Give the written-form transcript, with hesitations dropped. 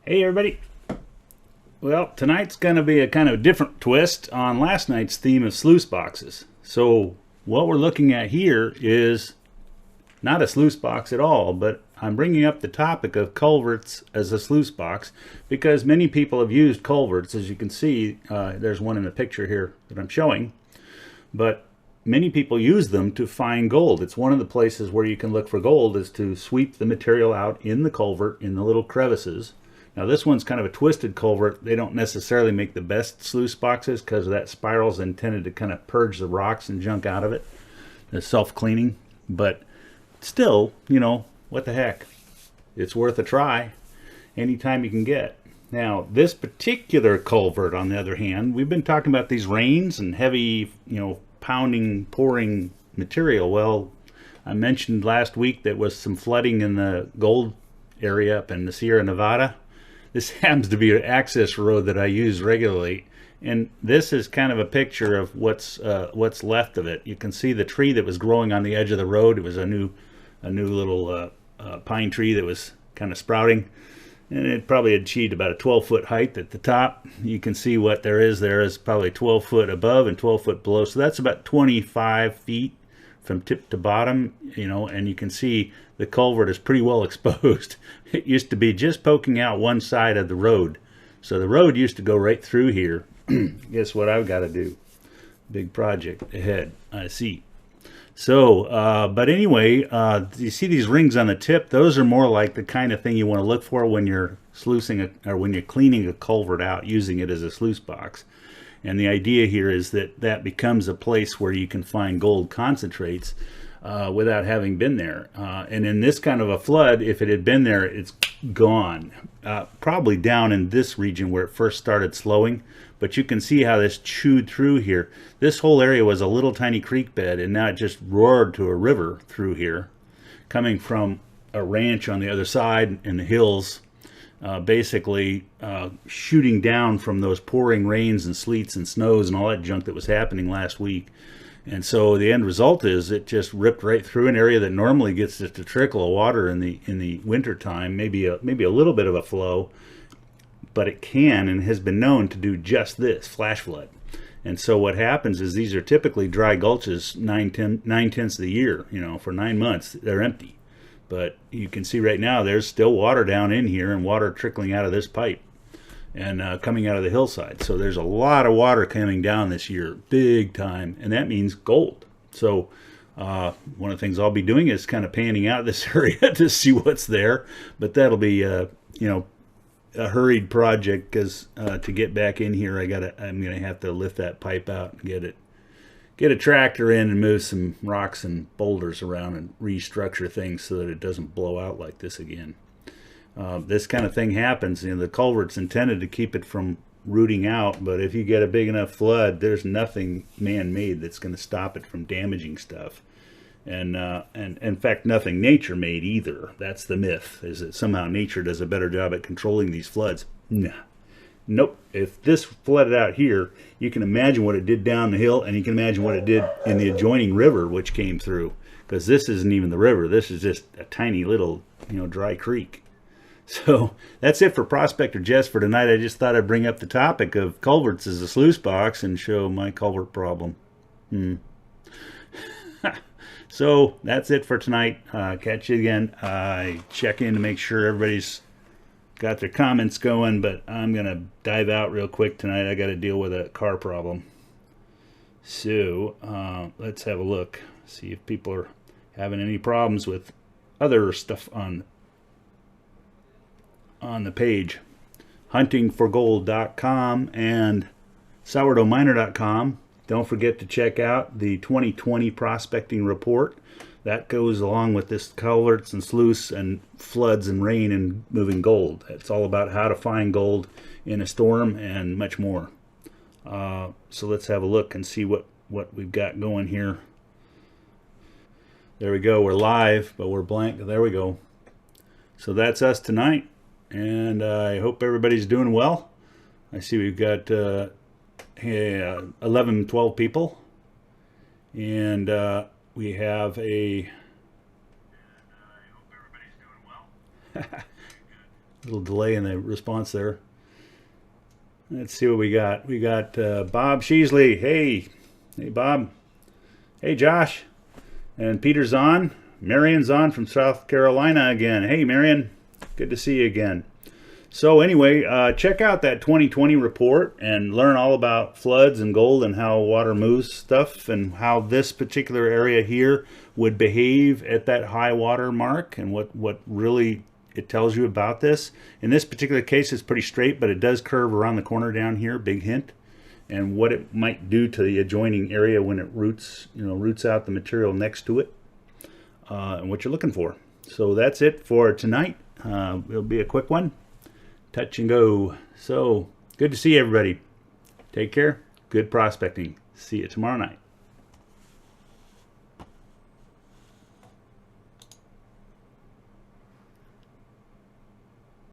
Hey everybody. Well, tonight's going to be a kind of different twist on last night's theme of sluice boxes. So what we're looking at here is not a sluice box at all, but I'm bringing up the topic of culverts as a sluice box because many people have used culverts. As you can see, there's one in the picture here that I'm showing, but many people use them to find gold. It's one of the places where you can look for gold is to sweep the material out in the culvert in the little crevices. Now this one's kind of a twisted culvert. They don't necessarily make the best sluice boxes because that spiral's intended to kind of purge the rocks and junk out of it. The self-cleaning. But still, you know, what the heck. It's worth a try anytime you can get. Now this particular culvert, on the other hand, we've been talking about these rains and heavy, pounding, pouring material. Well, I mentioned last week that was some flooding in the gold area up in the Sierra Nevada. This happens to be an access road that I use regularly, and this is kind of a picture of what's left of it. You can see the tree that was growing on the edge of the road. It was a new little pine tree that was kind of sprouting, and it probably achieved about a 12-foot height at the top. You can see what there is probably 12 foot above and 12 foot below, so that's about 25 feet from tip to bottom, and you can see the culvert is pretty well exposed. It used to be just poking out one side of the road. So the road used to go right through here. Guess what I've got to do? Big project ahead, I see. So, but anyway, you see these rings on the tip? Those are more like the kind of thing you want to look for when you're sluicing or when you're cleaning a culvert out, using it as a sluice box. And the idea here is that that becomes a place where you can find gold concentrates without having been there. And in this kind of a flood, if it had been there, it's gone. Probably down in this region where it first started slowing. But you can see how this chewed through here. This whole area was a little tiny creek bed, and now it just roared to a river through here, coming from a ranch on the other side in the hills. Basically shooting down from those pouring rains and sleets and snows and all that junk that was happening last week. And so the end result is it just ripped right through an area that normally gets just a trickle of water in the winter time, maybe a little bit of a flow, but it can and has been known to do just this, flash flood. And so what happens is these are typically dry gulches 9/10 of the year, for 9 months they're empty. But you can see right now there's still water down in here and water trickling out of this pipe and coming out of the hillside. So there's a lot of water coming down this year, big time, and that means gold. So one of the things I'll be doing is kind of panning out this area to see what's there. But that'll be a hurried project because to get back in here, I'm gonna have to lift that pipe out and get a tractor in and move some rocks and boulders around and restructure things so that it doesn't blow out like this again. This kind of thing happens. The culvert's intended to keep it from rooting out, but if you get a big enough flood, there's nothing man-made that's going to stop it from damaging stuff. And in fact, nothing nature-made either. That's the myth, is that somehow nature does a better job at controlling these floods. Nah. Nope. If this flooded out here, you can imagine what it did down the hill, and you can imagine what it did in the adjoining river which came through, because this isn't even the river. This is just a tiny little dry creek. So that's it for Prospector Jess for tonight. I just thought I'd bring up the topic of culverts as a sluice box and show my culvert problem. So that's it for tonight. Catch you again. I check in to make sure everybody's got their comments going, but I'm going to dive out real quick tonight. I got to deal with a car problem. So let's have a look. See if people are having any problems with other stuff on the page. Huntingforgold.com and sourdoughminer.com. Don't forget to check out the 2020 prospecting report. That goes along with this culverts and sluice and floods and rain and moving gold. It's all about how to find gold in a storm and much more. So let's have a look and see what we've got going here. There we go. We're live, but we're blank. There we go. So that's us tonight. And I hope everybody's doing well. I see we've got 11, 12 people. And we have a little delay in the response there. Let's see what we got. We got Bob Sheasley. Hey Bob. Hey Josh. And Peter's on. Marion's on from South Carolina again. Hey Marion, good to see you again. So anyway, check out that 2020 report and learn all about floods and gold and how water moves stuff and how this particular area here would behave at that high water mark and what really it tells you about this. In this particular case, it's pretty straight, but it does curve around the corner down here, big hint, and what it might do to the adjoining area when it roots out the material next to it, and what you're looking for. So that's it for tonight. It'll be a quick one. Touch and go. So good to see everybody. Take care. Good prospecting. See you tomorrow night.